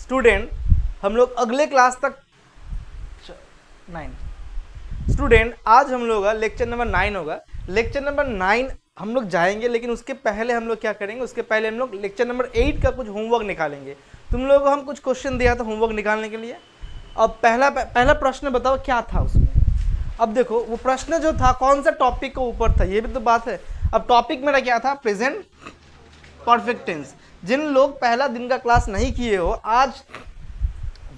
Student हम लोग अगले क्लास तक 9 स्टूडेंट आज हम लोग का लेक्चर नंबर 9 होगा। लेक्चर नंबर 9 हम लोग जाएंगे, लेकिन उसके पहले हम लोग क्या करेंगे, उसके पहले हम लोग लेक्चर नंबर 8 का कुछ होमवर्क निकालेंगे। तुम लोगों को हम कुछ क्वेश्चन दिया था होमवर्क निकालने के लिए। अब पहला प्रश्न बताओ क्या था उसमें। अब देखो वो प्रश्न जो था कौन सा टॉपिक के ऊपर था, ये भी तो बात है। अब टॉपिक मेरा क्या था, प्रेजेंट परफेक्ट टेंस। जिन लोग पहला दिन का क्लास नहीं किए हो, आज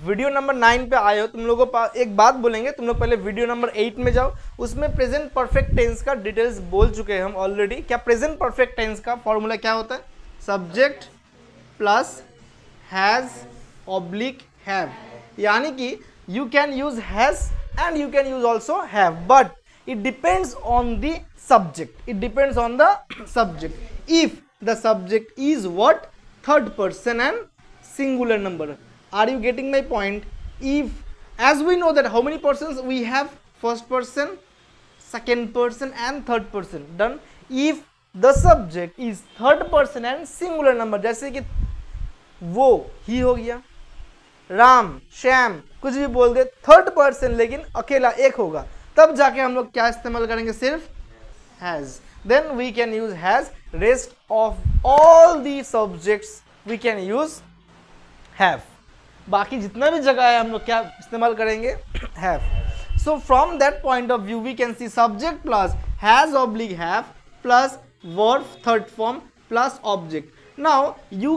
वीडियो नंबर 9 पे आए हो, तुम लोगों को एक बात बोलेंगे, तुम लोग पहले वीडियो नंबर 8 में जाओ। उसमें प्रेजेंट परफेक्ट टेंस का डिटेल्स बोल चुके हैं हम ऑलरेडी। क्या प्रेजेंट परफेक्ट टेंस का फॉर्मूला क्या होता है, subject plus has oblique have. यानी कि you can use has and you can use also have, but it depends on the subject. It depends on the subject. If the subject is what, third person and singular number. Are you getting my point? If, as we know that how many persons we have, first person, second person and third person. Done. If the subject is third person and singular number, जैसे कि वो ही हो गया, राम, श्याम, कुछ भी बोल दे, third person लेकिन अकेला एक होगा, तब जाके हम लोग क्या इस्तेमाल करेंगे, सिर्फ has. Then we can use has. Rest of all the subjects we can use have. बाकी जितना भी जगह है हम लोग क्या इस्तेमाल करेंगे, have. So from that point of view we can see subject plus has oblique have plus verb third form plus object. Now you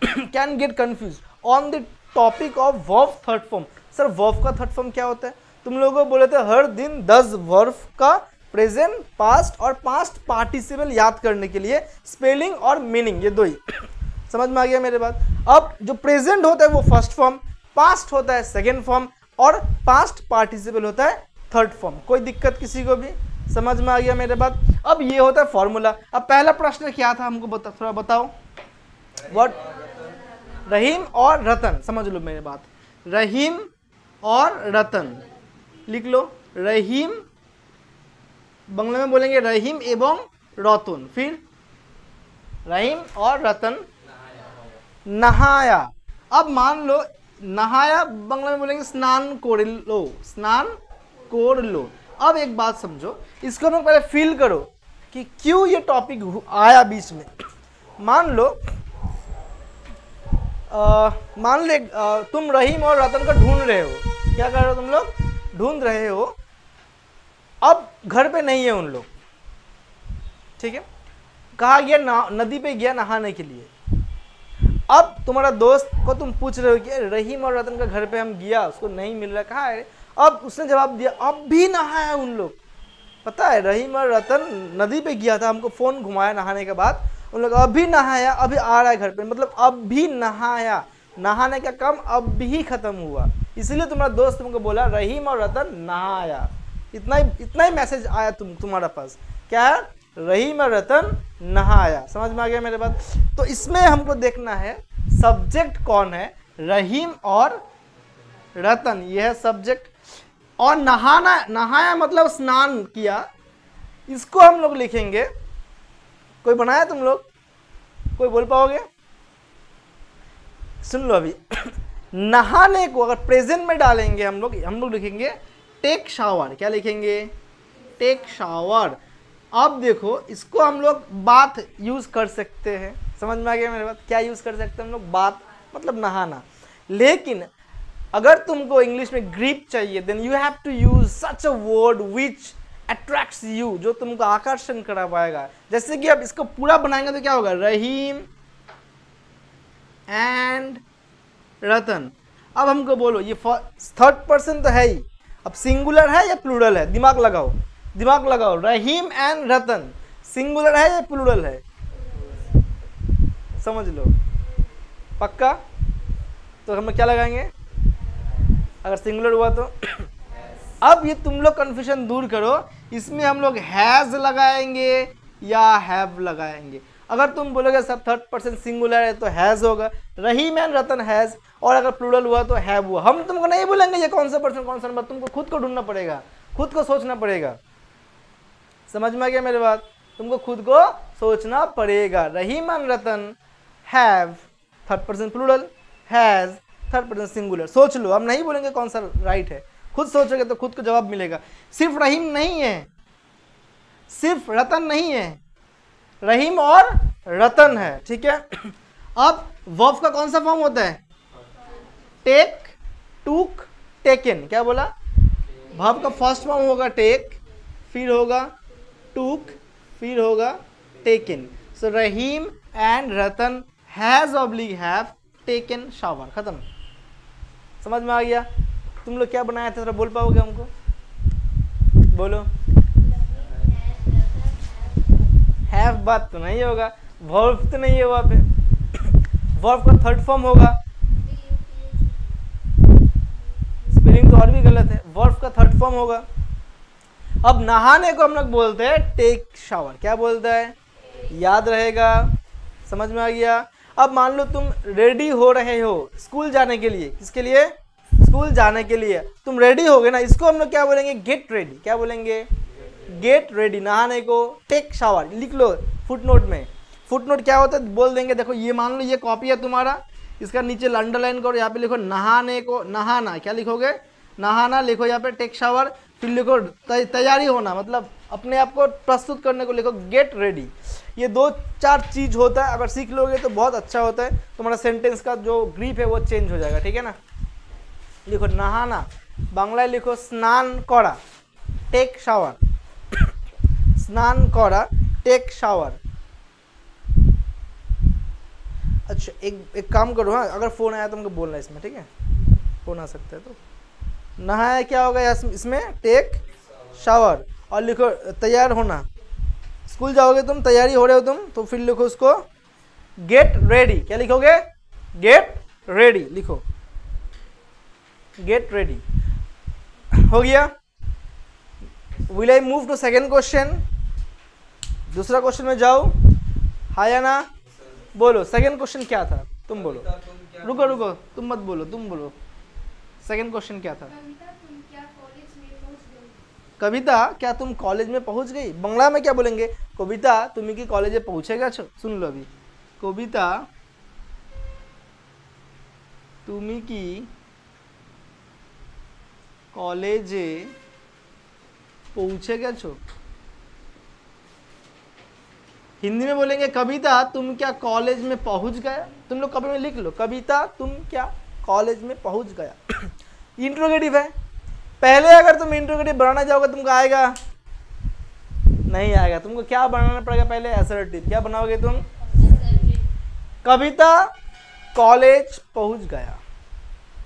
can get confuse on the topic of verb third form. Sir verb का third form क्या होता है, तुम लोगों को बोले थे हर दिन 10 वर्ब का प्रेजेंट, पास्ट और पास्ट पार्टिसिपल याद करने के लिए स्पेलिंग और मीनिंग, ये दो ही। समझ में आ गया मेरे बात। अब जो प्रेजेंट होता है वो फर्स्ट फॉर्म, पास्ट होता है सेकेंड फॉर्म और पास्ट पार्टिसिपल होता है थर्ड फॉर्म। कोई दिक्कत किसी को भी, समझ में आ गया मेरे बात। अब ये होता है फॉर्मूला। अब पहला प्रश्न क्या था हमको थोड़ा बताओ। व्हाट, रहीम और रतन, समझ लो मेरी बात। रहीम और रतन लिख लो। रहीम बंगला में बोलेंगे रहीम एवं रतन। फिर रहीम और रतन नहाया। अब मान लो नहाया बंगला में बोलेंगे स्नान कर लो, स्नान कर लो। अब एक बात समझो, इसको हम पहले फील करो कि क्यों ये टॉपिक आया बीच में। मान लो तुम रहीम और रतन को ढूंढ रहे हो। क्या कर रहे हो तुम लोग, ढूंढ रहे हो। अब घर पे नहीं है उन लोग, ठीक है, कहा गया नदी पे गया नहाने के लिए। अब तुम्हारा दोस्त को तुम पूछ रहे हो कि रहीम और रतन का घर पे हम गया, उसको नहीं मिल रहा, कहाँ है। अब उसने जवाब दिया अब भी नहाया उन लोग। पता है रहीम और रतन नदी पे गया था, हमको फोन घुमाया नहाने के बाद, उन लोग अभी नहाया, अभी आ रहा है घर पे, मतलब अब भी नहाया। नहाने का काम अब भी खत्म हुआ, इसलिए तुम्हारा दोस्त तुमको बोला रहीम और रतन नहाया। इतना ही मैसेज आया तुम्हारा पास, क्या है, रहीम और रतन नहाया। समझ में आ गया मेरे बात। तो इसमें हमको देखना है सब्जेक्ट कौन है, रहीम और रतन, यह है सब्जेक्ट। और नहाया मतलब स्नान किया, इसको हम लोग लिखेंगे। कोई बनाया तुम लोग, कोई बोल पाओगे, सुन लो अभी। नहाने को अगर प्रेजेंट में डालेंगे हम लोग लिखेंगे टेक शावर। क्या लिखेंगे, टेक शावर। अब देखो इसको हम लोग बात यूज कर सकते हैं। समझ में आ गया मेरे बात, क्या यूज कर सकते हैं हम लोग, बात मतलब नहाना। लेकिन अगर तुमको इंग्लिश में ग्रिप चाहिए, then you have to use such a word which attracts you, जो तुमको आकर्षण करा पाएगा। जैसे कि अब इसको पूरा बनाएंगे तो क्या होगा, रहीम एंड रतन। अब हमको बोलो ये थर्ड पर्सन तो है ही, अब सिंगुलर है या प्लूरल है, दिमाग लगाओ, दिमाग लगाओ। रहीम एंड रतन सिंगुलर है या प्लूरल है, समझ लो पक्का। तो हम क्या लगाएंगे अगर सिंगुलर हुआ तो। अब ये तुम लोग कन्फ्यूजन दूर करो, इसमें हम लोग हैज लगाएंगे या हैव लगाएंगे। अगर तुम बोलोगे सब थर्ड पर्सन सिंगुलर है तो हैज होगा, रहीम एंड रतन हैज, और अगर प्लूरल हुआ तो हैव हुआ। हम तुमको नहीं बोलेंगे ये कौन सा पर्सन कौन सा नंबर, तुमको खुद को ढूंढना पड़ेगा, खुद को सोचना पड़ेगा। समझ में आ गया मेरी बात, तुमको खुद को सोचना पड़ेगा। Rahim and Ratan have, third person plural, has third person singular. सोच लो, हम नहीं बोलेंगे कौन सा राइट है, खुद सोचोगे तो खुद को जवाब मिलेगा। सिर्फ रहीम नहीं है, सिर्फ रतन नहीं है, रहीम और रतन है, ठीक है। अब वर्ब का कौन सा फॉर्म होता है? टेक, टूक, टेकन। क्या बोला? वर्ब का फर्स्ट फॉर्म होगा टेक, फिर होगा टूक, फिर होगा taken. So Rahim and Ratan has oblique have taken shower. खत्म। समझ में आ गया? तुम लोग क्या बनाया था, जरा बोल पाओगे हमको? बोलो। हैव बात तो नहीं होगा, वर्ब तो नहीं है वहां पे। वर्ब का थर्ड फॉर्म होगा, स्पेलिंग तो और भी गलत है, वर्ब का थर्ड फॉर्म होगा। अब नहाने को हम लोग बोलते हैं टेक शावर। क्या बोलता है? याद रहेगा, समझ में आ गया? अब मान लो तुम रेडी हो रहे हो स्कूल जाने के लिए। किसके लिए? स्कूल जाने के लिए। तुम रेडी हो गए ना, इसको हम लोग क्या बोलेंगे? Gate ready. क्या बोलेंगे? Get ready. नहाने को टेक शावर। लिख लो फुटनोट में। फुटनोट क्या होता है बोल देंगे। देखो ये मान लो ये कॉपी है तुम्हारा, इसका नीचे अंडरलाइन करो, यहाँ पे लिखो नहाने को, नहाना। क्या लिखोगे? नहाना लिखो यहाँ पे, टेक शावर। फिर लिखो तैयारी होना, मतलब अपने आप को प्रस्तुत करने को लिखो गेट रेडी। ये 2-4 चीज होता है, अगर सीख लोगे तो बहुत अच्छा होता है, तुम्हारा सेंटेंस का जो ग्रिप है वो चेंज हो जाएगा, ठीक है ना। लिखो नहाना, बांग्लाয় लिखो स्नान करा, टेक शावर। स्नान करा, टेक शावर। अच्छा एक काम करो, हाँ अगर फोन आया तो हमको बोलना है इसमें, ठीक है? फोन आ सकता है तो। नहाया क्या होगा इसमें? Take shower. और लिखो तैयार होना, स्कूल जाओगे तुम, तैयारी हो रहे हो तुम, तो फिर लिखो उसको गेट रेडी। क्या लिखोगे? गेट रेडी लिखो, गेट रेडी। हो गया। Will I move to second question? दूसरा क्वेश्चन में जाओ, हाँ या ना? बोलो सेकेंड क्वेश्चन क्या था, तुम बोलो। रुको रुको, तुम मत बोलो, तुम बोलो सेकेंड क्वेश्चन क्या था? कविता क्या तुम कॉलेज में पहुंच गई? बांग्ला में क्या बोलेंगे? कविता तुम की कॉलेजे पहुंचेगा? सुन लो अभी, कविता तुम की कॉलेजे पहुंचेगा? हिंदी में बोलेंगे कविता तुम क्या कॉलेज में पहुंच गया? तुम लोग कभी में लिख लो, कविता तुम क्या कॉलेज में पहुंच गया। इंट्रोगेटिव है। पहले अगर तुम इंट्रोगेटिव बनाना चाहोगे तुमको आएगा? नहीं आएगा। तुमको क्या बनाना पड़ेगा पहले? असर्टिव। क्या बनाओगे तुम? कविता कॉलेज पहुंच गया।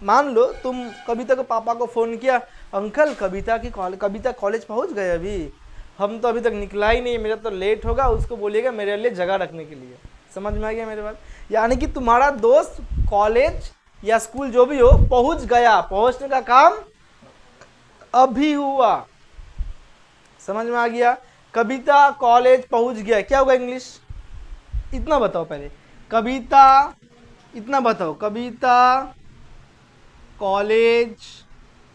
मान लो तुम कविता को पापा को फोन किया, अंकल कविता कॉलेज पहुंच गए, अभी हम तो अभी तक निकला ही नहीं, मेरा तो लेट होगा। उसको बोलिएगा मेरे लिए जगह रखने के लिए। समझ में आ गया मेरे बात? यानी कि तुम्हारा दोस्त कॉलेज या स्कूल जो भी हो पहुंच गया, पहुंचने का काम अभी हुआ। समझ में आ गया? कविता कॉलेज पहुंच गया, क्या होगा इंग्लिश? इतना बताओ पहले। कविता, इतना बताओ, कविता कॉलेज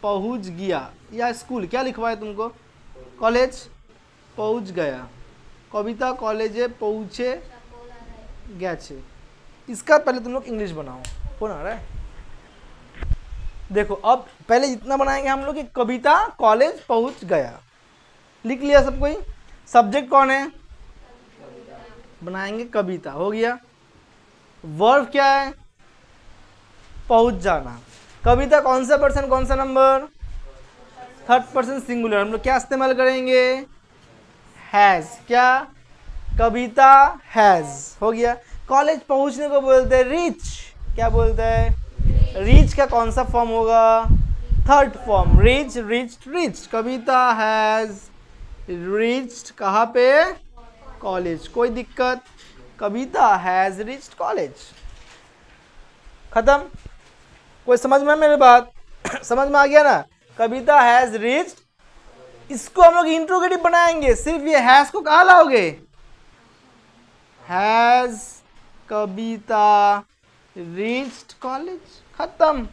पहुंच गया, या स्कूल क्या लिखवाए तुमको? कॉलेज पहुंच गया। कविता कॉलेजे पहुंचे गया छे। इसका पहले तुम लोग इंग्लिश बनाओ। फोन आ रहा है? देखो अब पहले इतना बनाएंगे हम लोग कि कविता कॉलेज पहुंच गया। लिख लिया सब कोई? सब्जेक्ट कौन है? बनाएंगे कविता। हो गया। वर्ब क्या है? पहुंच जाना। कविता कौन सा पर्सन, कौन सा नंबर? Third person singular. हम लोग क्या इस्तेमाल करेंगे? हैज। क्या? कविता हैज। हो गया। कॉलेज पहुंचने को बोलते हैं रीच। क्या बोलते हैं? रीच का कौन सा फॉर्म होगा? Third form, reach, reached, reach. Kavita has reached कहाँ पे? कॉलेज। कोई दिक्कत? कविता हैज रीच्ड कॉलेज। खत्म? कोई समझ में मेरी बात? समझ में आ गया ना? कविता हैज रीच्ड। इसको हम लोग इंट्रोगेटिव बनाएंगे। सिर्फ ये हैज को कहाँ लाओगे? Has Kavita reached college. खत्म।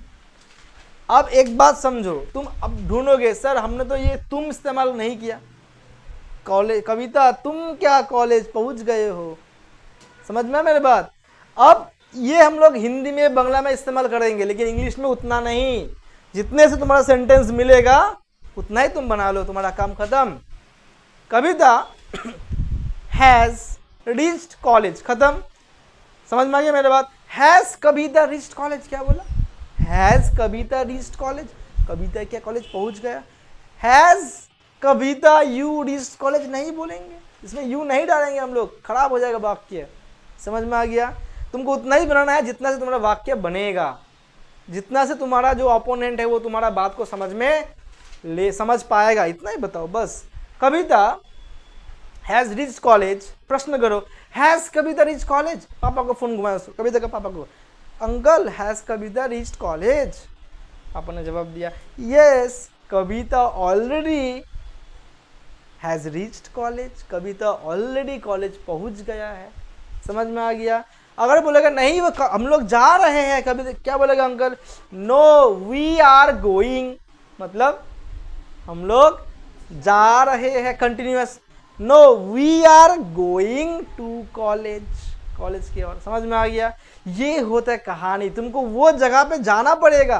अब एक बात समझो, तुम अब ढूंढोगे सर हमने तो ये तुम इस्तेमाल नहीं किया। कॉलेज, कविता तुम क्या कॉलेज पहुंच गए हो? समझ में मेरी बात? अब ये हम लोग हिंदी में बांग्ला में इस्तेमाल करेंगे, लेकिन इंग्लिश में उतना नहीं। जितने से तुम्हारा सेंटेंस मिलेगा उतना ही तुम बना लो, तुम्हारा काम खत्म। कविता हैज रीच्ड कॉलेज, खत्म। समझ में आ गया मेरे बात? हैज कविता रीच्ड कॉलेज, क्या बोला? हैज कविता रीच्ड कॉलेज, कविता क्या कॉलेज पहुंच गया? Has Kavita you reached college नहीं बोलेंगे, इसमें यू नहीं डालेंगे हम लोग, खराब हो जाएगा वाक्य। समझ में आ गया? तुमको उतना ही बनाना है जितना से तुम्हारा वाक्य बनेगा, जितना से तुम्हारा जो अपोनेंट है वो तुम्हारा बात को समझ पाएगा, इतना ही बताओ बस। कविता हैज रीच्ड कॉलेज, प्रश्न करो हैज कविता रीच्ड कॉलेज? पापा को फोन घुमाया, कविता का पापा को, uncle has Kavita reached college? पापा ने जवाब दिया yes Kavita already has reached college, Kavita already college पहुंच गया है। समझ में आ गया? अगर बोलेगा नहीं वो हम लोग जा रहे हैं, कभी क्या बोलेगा uncle? No we are going, मतलब हम लोग जा रहे हैं, continuous. No we are going to college, college की ओर। समझ में आ गया? ये होता है कहानी। तुमको वो जगह पे जाना पड़ेगा,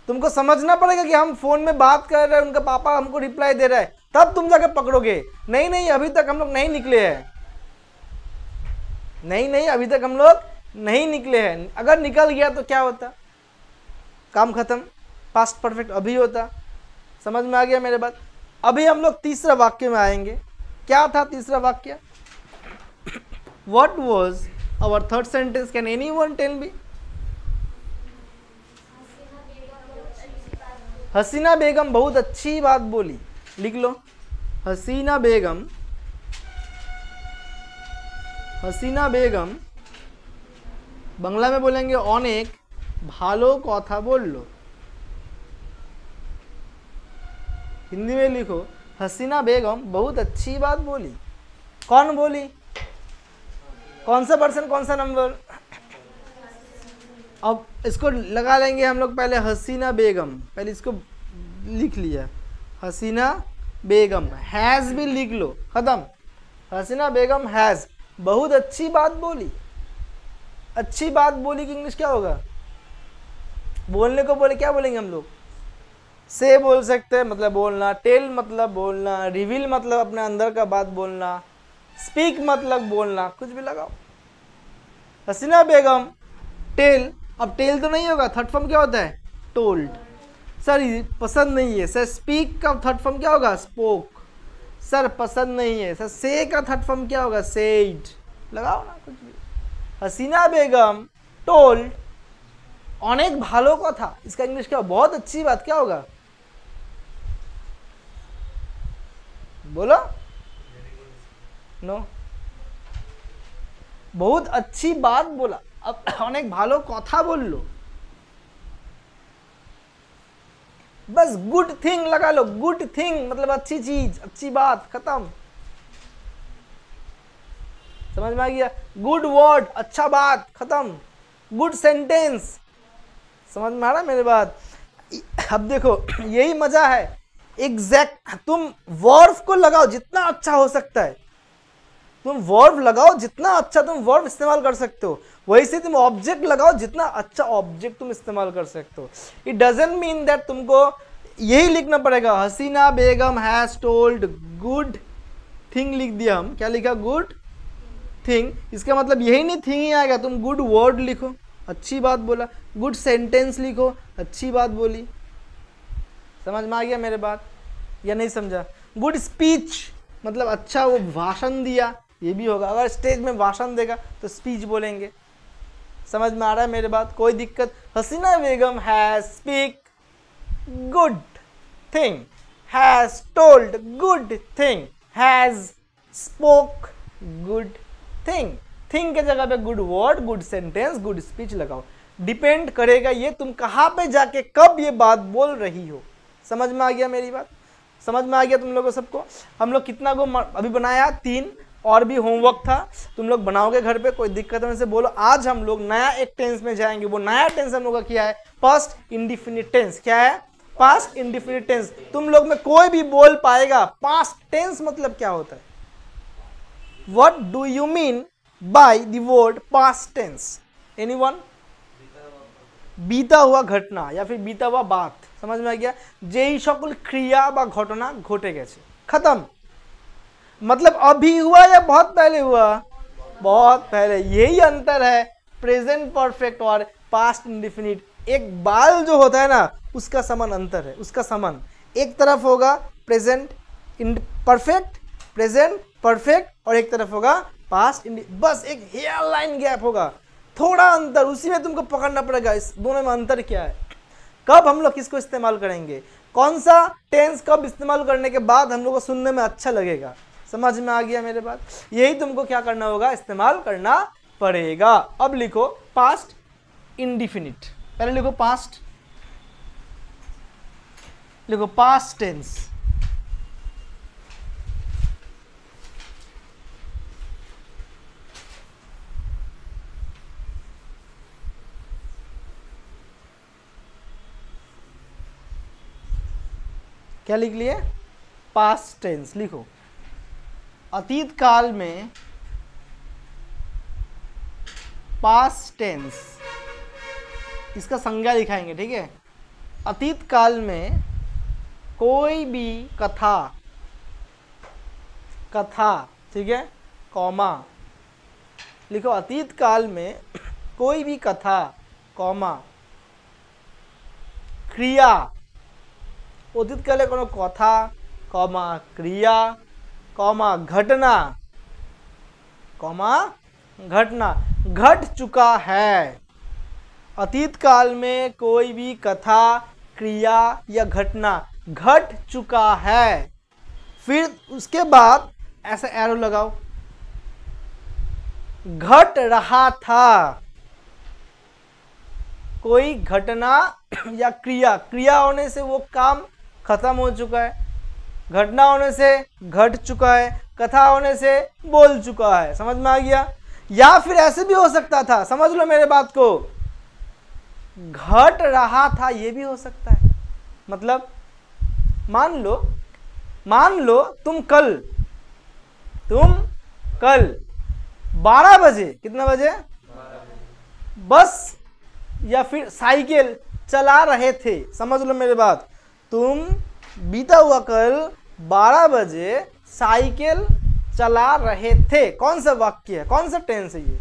तुमको समझना पड़ेगा कि हम फोन में बात कर रहे हैं, उनका पापा हमको रिप्लाई दे रहा है, तब तुम जाकर पकड़ोगे। नहीं अभी तक हम लोग नहीं निकले हैं, नहीं अभी तक हम लोग नहीं निकले हैं। अगर निकल गया तो क्या होता? काम खत्म, पास्ट परफेक्ट अभी होता। समझ में आ गया मेरे बात? अभी हम लोग तीसरा वाक्य में आएंगे। क्या था तीसरा वाक्य? What was our third sentence? Can anyone tell me? हसीना बेगम बहुत अच्छी बात बोली, लिख लो। हसीना बेगम बांग्ला में बोलेंगे अनेक भालो कथा बोलो। हिंदी में लिखो हसीना बेगम बहुत अच्छी बात बोली। कौन बोली? कौन सा पर्सन, कौन सा नंबर? अब इसको लगा लेंगे हम लोग पहले हसीना बेगम, पहले इसको लिख लिया हसीना बेगम, हैज भी लिख लो, खत्म। हसीना बेगम हैज बहुत अच्छी बात बोली। अच्छी बात बोली की इंग्लिश क्या होगा? बोलने को बोले क्या बोलेंगे हम लोग? से बोल सकते हैं, मतलब बोलना। टेल मतलब बोलना। रिवील मतलब अपने अंदर का बात बोलना। स्पीक मतलब बोलना, कुछ भी लगाओ। हसीना बेगम टेल, अब टेल तो नहीं होगा, थर्ड फॉर्म क्या होता है? टोल्ड। सर पसंद नहीं है सर, स्पीक का थर्ड फॉर्म क्या होगा? स्पोक। सर पसंद नहीं है सर, से का थर्ड फॉर्म क्या होगा? सेड। लगाओ ना कुछ भी। हसीना बेगम टोल्ड अनेक भालो का था, इसका इंग्लिश क्या? बहुत अच्छी बात क्या होगा? बोलो। नो, बहुत अच्छी बात बोला। अब अनेक भालो कथा बोल लो, बस गुड थिंग लगा लो। गुड थिंग मतलब अच्छी चीज, अच्छी बात, खत्म। समझ में आ गया? गुड वर्ड अच्छा बात, खत्म। Good sentence. समझ में आ रहा है मेरी बात? अब देखो यही मजा है। एग्जैक्ट तुम वर्ब को लगाओ जितना अच्छा हो सकता है, तुम वर्ब लगाओ जितना अच्छा तुम वर्ब इस्तेमाल कर सकते हो, वैसे तुम ऑब्जेक्ट लगाओ जितना अच्छा ऑब्जेक्ट तुम इस्तेमाल कर सकते हो। इट डजंट मीन दैट तुमको यही लिखना पड़ेगा हसीना Begum has told good thing, लिख दिया हम, क्या लिखा? Good thing. इसका मतलब यही नहीं थिंग ही आएगा, तुम गुड वर्ड लिखो, अच्छी बात बोला। गुड सेंटेंस लिखो, अच्छी बात बोली। समझ में आ गया मेरे बात या नहीं समझा? गुड स्पीच मतलब अच्छा वो भाषण दिया, ये भी होगा। अगर स्टेज में भाषण देगा तो स्पीच बोलेंगे। समझ में आ रहा है मेरे बात? कोई दिक्कत? Hasina Begum has speak good thing, has told good thing, has spoken good thing. Thing के जगह पे good word, good sentence, good speech लगाओ। डिपेंड करेगा ये तुम कहाँ पे जाके कब ये बात बोल रही हो। समझ में आ गया मेरी बात? समझ में आ गया तुम लोगों सबको? हम लोग कितना को अभी बनाया? 3, और भी होमवर्क था, तुम लोग बनाओगे घर पे, कोई दिक्कत होने से बोलो। आज हम लोग नया एक टेंस में जाएंगे। वो नया टेंस हम लोग का क्या है? Past indefinite tense. क्या है? Past indefinite tense. तुम लोग में कोई भी बोल पाएगा पास्ट टेंस मतलब क्या होता है? What do you mean by the word past tense? Anyone? बीता हुआ घटना या फिर बीता हुआ बात, समझ में आ गया? जेई सकल क्रिया बा घटना घटे गेছে, खत्म। मतलब अभी हुआ या बहुत पहले हुआ? बहुत पहले। यही अंतर है प्रेजेंट परफेक्ट और पास्ट इंडिफिनिट। एक बाल जो होता है ना, उसका समान अंतर है, उसका समान। एक तरफ होगा प्रेजेंट परफेक्ट, प्रेजेंट परफेक्ट, और एक तरफ होगा पास्ट बस एक हेयर लाइन गैप होगा, थोड़ा अंतर, उसी में तुमको पकड़ना पड़ेगा इस दोनों में अंतर क्या है। कब हम लोग किसको इस्तेमाल करेंगे, कौन सा टेंस कब इस्तेमाल करने के बाद हम लोग को सुनने में अच्छा लगेगा, समझ में आ गया मेरे बात? यही तुमको क्या करना होगा, इस्तेमाल करना पड़ेगा। अब लिखो पास्ट इंडिफिनिट, पहले लिखो पास्ट, लिखो पास्ट टेंस। क्या लिख लिए? पास्ट टेंस लिखो। अतीत काल में पास्ट टेंस, इसका संज्ञा दिखाएंगे, ठीक है? अतीत काल में कोई भी कथा, कथा, ठीक है, कॉमा लिखो। अतीत काल में कोई भी कथा, कॉमा क्रिया, अतीत काले कोनो कथा, कॉमा क्रिया, कॉमा घटना, कॉमा घटना घट चुका है। अतीत काल में कोई भी कथा, क्रिया या घटना घट चुका है। फिर उसके बाद ऐसा एरो लगाओ, घट रहा था। कोई घटना या क्रिया, क्रिया होने से वो काम खत्म हो चुका है, घटना होने से घट चुका है, कथा होने से बोल चुका है, समझ में आ गया? या फिर ऐसे भी हो सकता था, समझ लो मेरे बात को, घट रहा था, ये भी हो सकता है। मतलब मान लो तुम कल 12 बजे, कितना बजे, बस या फिर साइकिल चला रहे थे, समझ लो मेरी बात। तुम बीता हुआ कल 12 बजे साइकिल चला रहे थे। कौन सा वाक्य है, कौन सा टेंस है ये?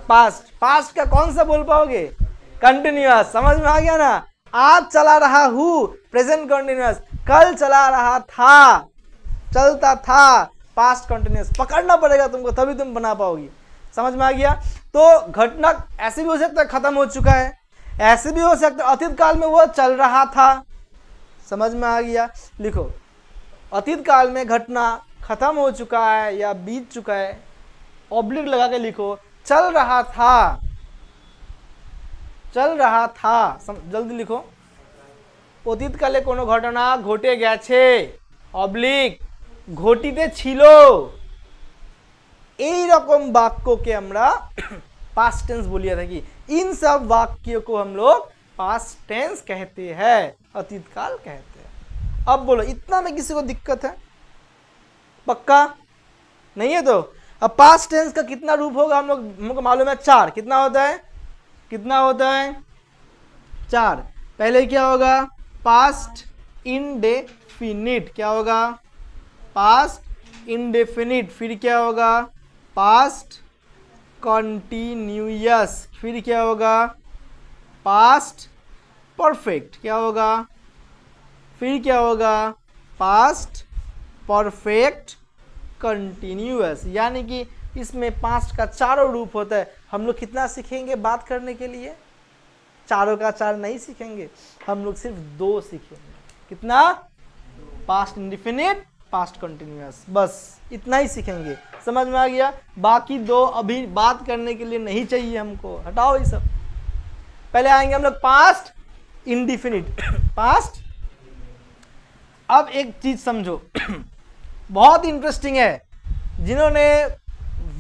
पास्ट। पास्ट का कौन सा बोल पाओगे? कंटिन्यूअस, समझ में आ गया ना? आज चला रहा हूं, प्रेजेंट कंटिन्यूअस। कल चला रहा था, चलता था, पास्ट कंटिन्यूअस। पकड़ना पड़ेगा तुमको, तभी तुम बना पाओगी, समझ में आ गया? तो घटना ऐसे भी हो सकता है खत्म हो चुका है, ऐसे भी हो सकता है अतीत काल में वो चल रहा था, समझ में आ गया? लिखो अतीत काल में घटना खत्म हो चुका है या बीत चुका है, ऑब्लिक लगा के लिखो, चल रहा था, चल रहा था, जल्दी लिखो। অতীত কালে কোনো ঘটনা ঘটে গেছে, অবলিক ঘটিতে ছিল। এই রকম বাক্যকে আমরা पास्ट टेंस बोलिए था कि इन सब वाक्यों को हम लोग पास्ट टेंस कहते हैं, अतीत काल कहते हैं। अब बोलो इतना में किसी को दिक्कत है? पक्का नहीं है? तो अब पास्ट टेंस का कितना रूप होगा हमको मालूम है, 4। कितना होता है, कितना होता है? 4। पहले क्या होगा? Past indefinite. क्या होगा? Past indefinite. फिर क्या होगा? Past continuous. फिर क्या होगा? Past perfect. क्या होगा? फिर क्या होगा? Past perfect continuous. यानी कि इसमें पास्ट का चारों रूप होता है। हम लोग कितना सीखेंगे बात करने के लिए? चारों का 4 नहीं सीखेंगे, हम लोग सिर्फ 2 सीखेंगे। कितना? पास्ट इंडेफिनिट, पास्ट कंटिन्यूअस, बस इतना ही सीखेंगे। समझ में आ गया? बाकी 2 अभी बात करने के लिए नहीं चाहिए हमको, हटाओ ये सब। पहले आएंगे हम लोग पास्ट इंडेफिनिट। पास्ट। अब एक चीज समझो, बहुत इंटरेस्टिंग है। जिन्होंने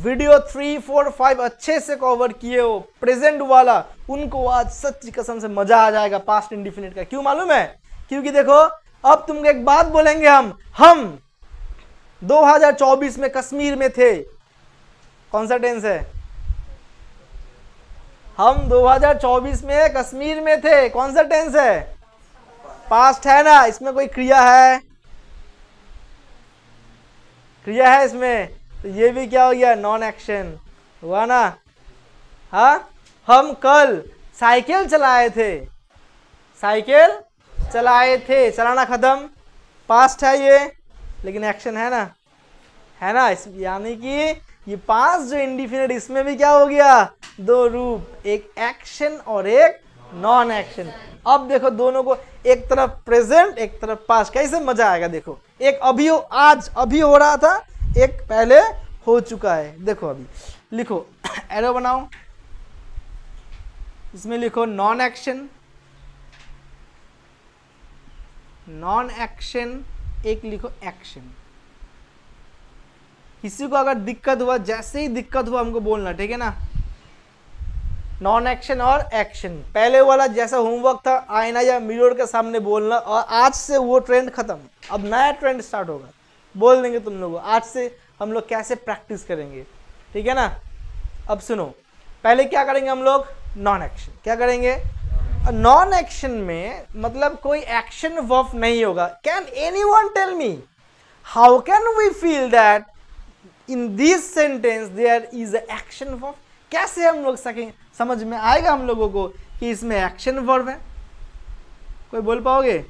वीडियो 3, 4, 5 अच्छे से कवर किए हो प्रेजेंट वाला, उनको आज सच्ची कसम से मजा आ जाएगा पास्ट इंडेफिनिट का। क्यों मालूम है? क्योंकि देखो अब तुमको एक बात बोलेंगे, हम 2024 में कश्मीर में थे। कौन सा टेंस है? हम 2024 में कश्मीर में थे, कौन सा टेंस है? पास्ट है ना, इसमें कोई क्रिया है? क्रिया है इसमें, तो ये भी क्या हो गया? नॉन एक्शन हुआ ना। हाँ, हम कल साइकिल चलाए थे, साइकिल चलाए थे, चलाना खत्म, पास्ट है ये, लेकिन एक्शन है ना, है ना। यानी कि ये पांच जो इंडिफिनिट, इसमें भी क्या हो गया? दो रूप, एक एक्शन और एक नॉन एक्शन। अब देखो दोनों को, एक तरफ प्रेजेंट एक तरफ पास्ट, कैसे मजा आएगा। देखो एक अभी हो, आज अभी हो रहा था, एक पहले हो चुका है। देखो अभी लिखो, एरो बनाओ, इसमें लिखो नॉन एक्शन, नॉन एक्शन, एक लिखो एक्शन। किसी को अगर दिक्कत हुआ, जैसे ही दिक्कत हुआ हमको बोलना, ठीक है ना। नॉन एक्शन और एक्शन, पहले वाला जैसा होमवर्क था, आईना या मिरर के सामने बोलना, और आज से वो ट्रेंड खत्म, अब नया ट्रेंड स्टार्ट होगा। बोल देंगे तुम लोगों, आज से हम लोग कैसे प्रैक्टिस करेंगे, ठीक है ना। अब सुनो, पहले क्या करेंगे हम लोग? Non action. क्या करेंगे? नॉन एक्शन में मतलब कोई एक्शन वर्ब नहीं होगा। Can anyone tell me how can we feel that in this sentence there is a action verb? कैसे हम लोग समझ में आएगा हम लोगों को कि इसमें एक्शन वर्ब है? कोई बोल पाओगे?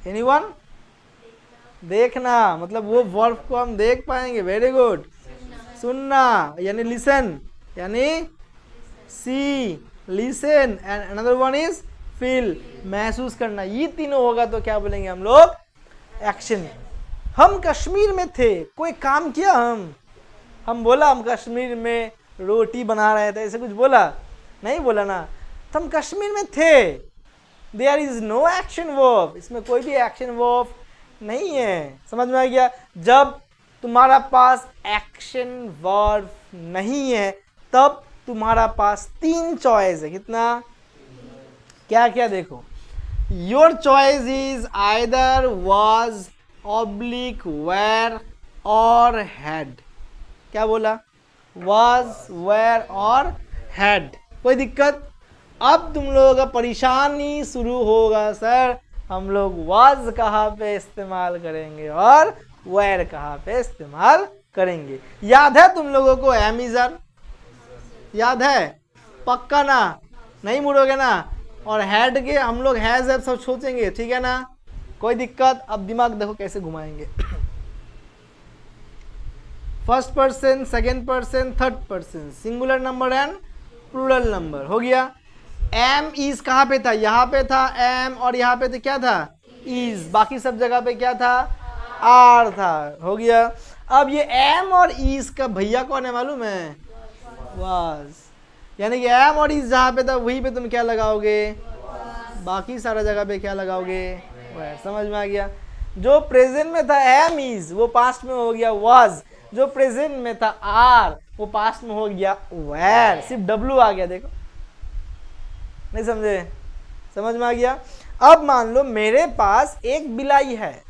एनीवन? देखना, मतलब वो वर्ब को हम देख पाएंगे। वेरी गुड, सुनना यानी लिसन, यानी see, listen, and another one is feel, महसूस करना। ये तीनों होगा तो क्या बोलेंगे हम लोग? एक्शन। हम कश्मीर में थे, कोई काम किया, हम बोला हम कश्मीर में रोटी बना रहे थे, ऐसे कुछ बोला? नहीं बोला ना। तो हम कश्मीर में थे, there is no action verb, इसमें कोई भी एक्शन वर्ब नहीं है। समझ में आ गया? जब तुम्हारा पास एक्शन वर्ब नहीं है, तब तुम्हारा पास तीन चॉइस है। कितना? क्या क्या? देखो, your choice is either was, oblique, were और हैड। क्या बोला? वाज, वेयर और हैड। कोई दिक्कत? अब तुम लोगों का परेशानी शुरू होगा, सर हम लोग वाज कहाँ पे इस्तेमाल करेंगे और वेयर कहाँ पे इस्तेमाल करेंगे। याद है तुम लोगों को अमेज़न? याद है? पक्का ना? नहीं मुड़ोगे ना? और हैड के हम लोग हैज हैव सब सोचेंगे, ठीक है ना। कोई दिक्कत? अब दिमाग देखो कैसे घुमाएंगे। First person, second person, third person, singular number and plural number. हो गया। एम इज कहाँ पे था? यहाँ पे था एम, और यहाँ पे तो क्या था? इज। बाकी सब जगह पे क्या था? आर था। हो गया। अब ये एम और इज का भैया कौन है मालूम है? वाज। यानी कि एम और इज जहाँ पे था वहीं पे तुम क्या लगाओगे? बाकी सारा जगह पे क्या लगाओगे? वेयर। समझ में आ गया? जो प्रेजेंट में था एम इज, वो पास्ट में हो गया वाज। जो प्रेजेंट में था आर, वो पास्ट में हो गया वेयर। सिर्फ डब्ल्यू आ गया। देखो, नहीं समझे? समझ में आ गया? अब मान लो मेरे पास एक बिलाई है,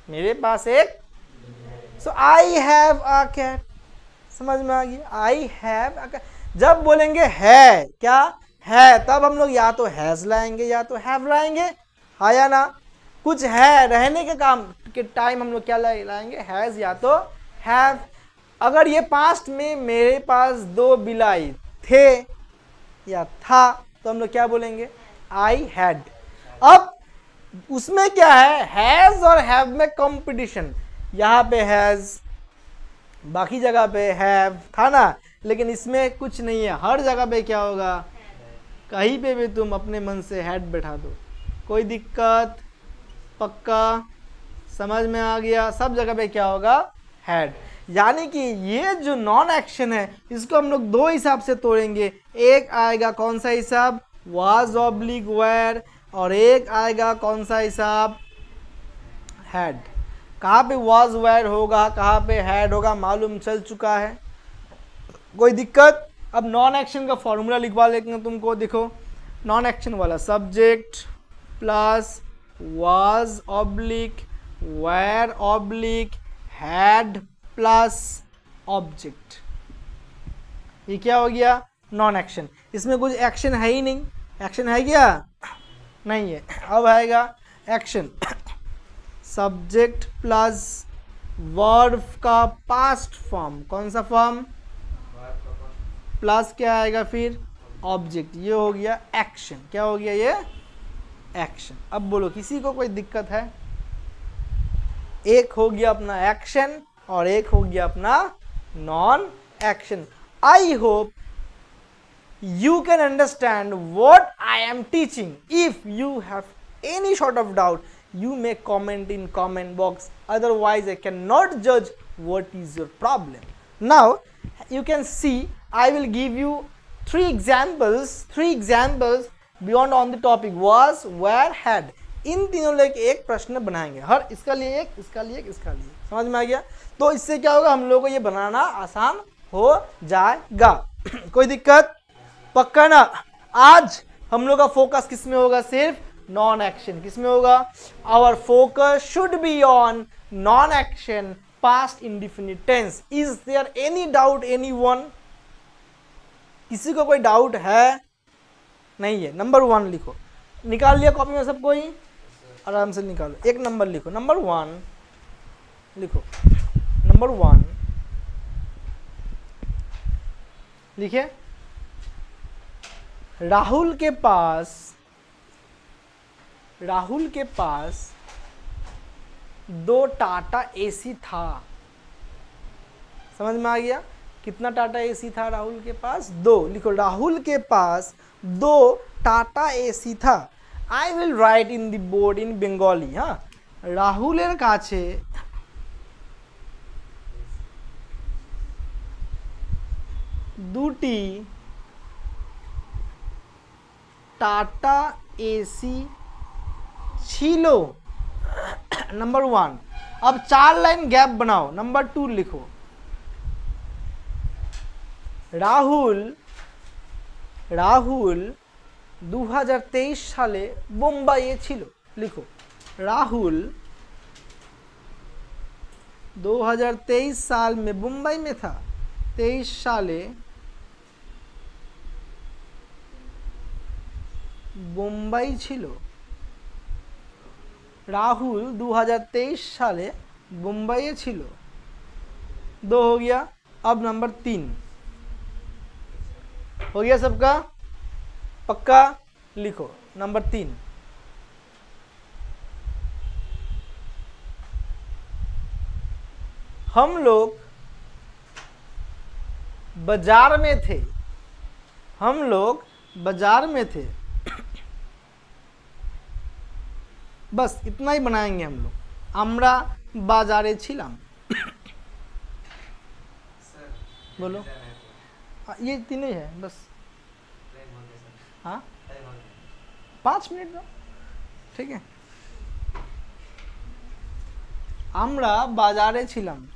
मेरे पास एक, सो आई हैव अ कैट। समझ में आ गया? I have a cat. जब बोलेंगे है, क्या है, तब हम लोग या तो हैज लाएंगे या तो हैव लाएंगे, हाँ या ना। कुछ है रहने के काम के टाइम हम लोग क्या लाएंगे? हैज या तो हैव। अगर ये पास्ट में मेरे पास दो बिलाई थे या था, तो हम लोग क्या बोलेंगे? I had. अब उसमें क्या है? हैज और हैव में कंपटीशन। यहाँ पे हैज, बाकी जगह पे हैव था ना, लेकिन इसमें कुछ नहीं है। हर जगह पे क्या होगा? कहीं पे भी तुम अपने मन से हैड बैठा दो, कोई दिक्कत? पक्का? समझ में आ गया? सब जगह पे क्या होगा? हैड। यानी कि ये जो नॉन एक्शन है, इसको हम लोग दो हिसाब से तोड़ेंगे। एक आएगा कौन सा हिसाब? Was oblique were. और एक आएगा कौन सा हिसाब? हैड। कहाँ पे वाज वेयर होगा, कहाँ पे हैड होगा, मालूम चल चुका है। कोई दिक्कत? अब नॉन एक्शन का फॉर्मूला लिखवा लेंगे तुमको। देखो, नॉन एक्शन वाला subject plus was oblique were oblique had plus object. ये क्या हो गया, नॉन एक्शन। इसमें कुछ एक्शन है ही नहीं, एक्शन है क्या, नहीं है। अब आएगा एक्शन, सब्जेक्ट प्लस वर्ब का पास्ट फॉर्म, कौन सा फॉर्म, प्लस क्या आएगा फिर ऑब्जेक्ट, ये हो गया एक्शन। क्या हो गया ये, एक्शन। अब बोलो किसी को कोई दिक्कत है, एक हो गया अपना एक्शन और एक हो गया अपना non action. I hope you can understand what I am teaching. If you have any sort of doubt, you may comment in comment box, otherwise I cannot judge what is your problem. Now you can see I will give you three examples beyond on the topic was, where, had. इन तीनों लेके एक प्रश्न बनाएंगे, हर इसका लिए एक, इसका लिए एक, इसका लिए, समझ में आ गया। तो इससे क्या होगा, हम लोगों को ये बनाना आसान हो जाएगा। कोई दिक्कत, पक्का ना। आज हम लोग का फोकस किस में होगा, सिर्फ नॉन एक्शन। किस में होगा, our focus should be on non action past indefinite tense. Is there any doubt, anyone, किसी को कोई डाउट है, नहीं है। नंबर 1 लिखो, निकाल लिया कॉपी में सब कोई, आराम से निकालो। एक नंबर लिखो, नंबर 1 लिखो, नंबर 1 लिखे। राहुल के पास 2 टाटा एसी था। समझ में आ गया, कितना टाटा एसी था राहुल के पास, 2। लिखो, राहुल के पास 2 टाटा एसी था। I will write in the board in Bengali. हाँ, राहुलेर काछे 2টি टाटा एसी छिलो। नंबर 1। अब 4 लाइन गैप बनाओ। नंबर 2 लिखो, রাহুল 2023 সালে বোম্বাইয়ে ছিল। লিখো, राहुल 2023 साल में मुंबई में था। 23 साले मुंबई छिलो। राहुल 2023 साले मुंबई छिलो। 2 हो गया। अब नंबर 3 हो गया सबका, पक्का। लिखो नंबर 3, हम लोग बाजार में थे। हम लोग बाजार में थे। बस इतना ही बनाएंगे हम लोग। আমরা বাজারে ছিলাম। बोलो, ये तीनों ही है बस। हाँ, 5 मिनट दो, ठीक है। আমরা বাজারে ছিলাম।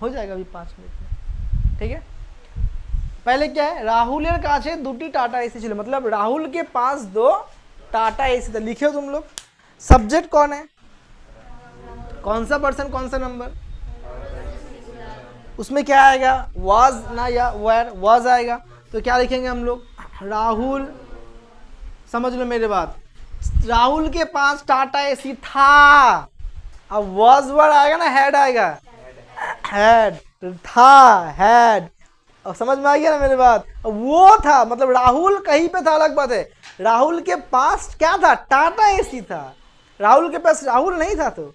हो जाएगा अभी 5 मिनट में, ठीक है। पहले क्या है, राहुलेर काछे 2टी टाटा एसी छिलो, मतलब राहुल के पास 2 टाटा एसी था। लिखे हो तुम लोग। सब्जेक्ट कौन है, कौन सा पर्सन, कौन सा नंबर, उसमें क्या आएगा, वाज ना या वेयर, वाज आएगा। तो क्या लिखेंगे हम लोग, राहुल, समझ लो मेरे बात, राहुल के पास टाटा एसी था। अब वाज वर्ड आएगा ना, हैड आएगा, हैड था, हैड। अब समझ में आ गया ना मेरी बात। वो था मतलब राहुल कहीं पे था, अलग बात है। राहुल के पास क्या था, टाटा एसी था। राहुल के पास राहुल नहीं था तो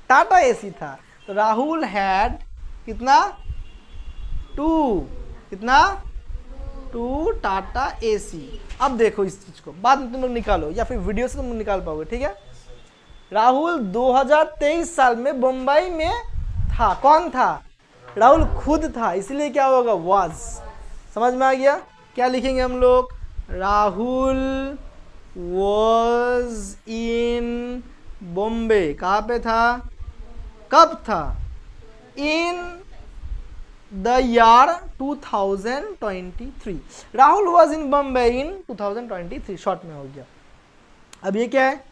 टाटा एसी था। तो राहुल हैड कितना, 2, कितना, 2 टाटा एसी। अब देखो इस चीज को बाद में तुम लोग निकालो या फिर वीडियो से तुम निकाल पाओगे, ठीक है। राहुल 2023 साल में मुंबई में था। कौन था, राहुल खुद था, इसलिए क्या होगा, वाज। समझ में आ गया। क्या लिखेंगे हम लोग, राहुल वाज इन बॉम्बे। कहाँ पे था, कब था, in the year 2023। Rahul was in Bombay in 2023, short में हो गया। अब ये क्या है,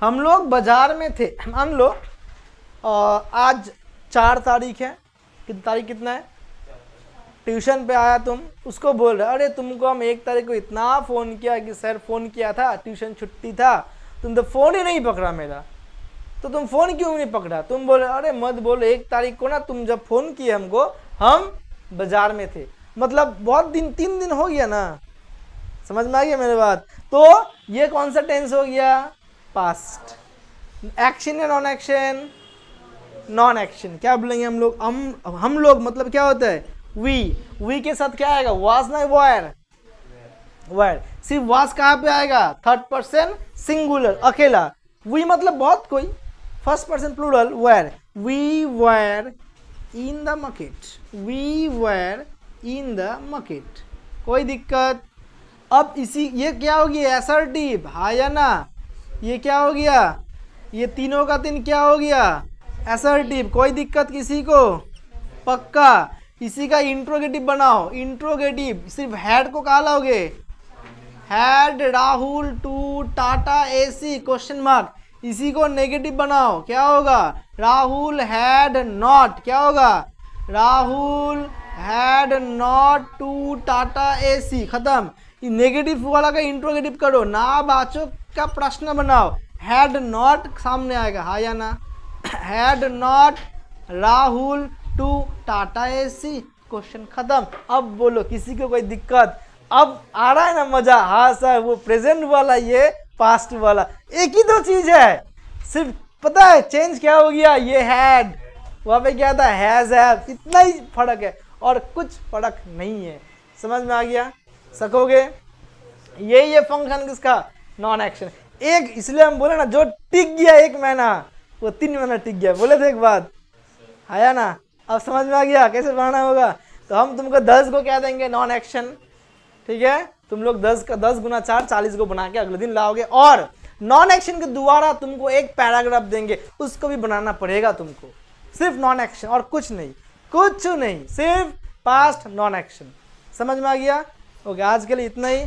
हम लोग बाजार में थे। मान लो आज 4 तारीख है, कितनी तारीख कितना है, ट्यूशन पे आया तुम, उसको बोल रहे अरे तुमको हम 1 तारीख को इतना फ़ोन किया कि सर फ़ोन किया था, ट्यूशन छुट्टी था, तुम तो फ़ोन ही नहीं पकड़ा मेरा, तो तुम फ़ोन क्यों नहीं पकड़ा। तुम बोले अरे मत बोलो, 1 तारीख को ना तुम जब फ़ोन किए हमको, हम बाजार में थे, मतलब बहुत दिन, 3 दिन हो गया ना, समझ में आ गया मेरी बात। तो ये कौन सा टेंस हो गया, पास्ट। एक्शन या नॉन एक्शन, नॉन एक्शन। क्या बोलेंगे हम लोग, हम लोग मतलब क्या होता है, वी के साथ क्या आएगा, वाज ना वेयर, वेयर। सिर्फ वाज कहाँ पे आएगा, 3rd पर्सन सिंगुलर, अकेला। वी मतलब बहुत कोई, 1st person plural, were. We were in the market, we were in the market, कोई दिक्कत। अब इसी, ये क्या हो गया, असर्टिव, हाँ या ना, ये क्या हो गया, ये तीनों का 3 क्या हो गया, असर्टिव, कोई दिक्कत किसी को, पक्का। इसी का इंट्रोगेटिव बनाओ, इंट्रोगेटिव सिर्फ हैड को कहा लाओगे, हैड राहुल टू टाटा एसी, क्वेश्चन मार्क। इसी को नेगेटिव बनाओ, क्या होगा, राहुल हैड नॉट, क्या होगा, राहुल हैड नॉट टू टाटा एसी, खत्म। नेगेटिव वाला का इंट्रोगेटिव करो, नाबाचक का प्रश्न बनाओ, हैड नॉट सामने आएगा, हाँ या ना, हैड नॉट राहुल टू टाटा एसी, क्वेश्चन खत्म। अब बोलो किसी को कोई दिक्कत, अब आ रहा है ना मजा, हाँ सर वो प्रेजेंट वाला, ये पास्ट वाला, एक ही 2 चीज है, सिर्फ पता है चेंज क्या हो गया, ये हैड, वहां पे क्या था, हैज हैव, इतना ही फर्क है और कुछ फर्क नहीं है। समझ में आ गया, सकोगे। ये फंक्शन किसका, नॉन एक्शन। एक इसलिए हम बोले ना, जो टिक गया 1 महीना वो 3 महीना टिक गया, बोले थे एक बात, आया ना। अब समझ में आ गया कैसे बनाना होगा। तो हम तुमको 10 को क्या देंगे, नॉन एक्शन, ठीक है। तुम लोग 10 का 10 गुना 4 40 को बना के अगले दिन लाओगे, और नॉन एक्शन के द्वारा तुमको एक पैराग्राफ देंगे, उसको भी बनाना पड़ेगा तुमको, सिर्फ नॉन एक्शन और कुछ नहीं, कुछ नहीं, सिर्फ पास्ट नॉन एक्शन। समझ में आ गया। ओके, आज के लिए इतना ही।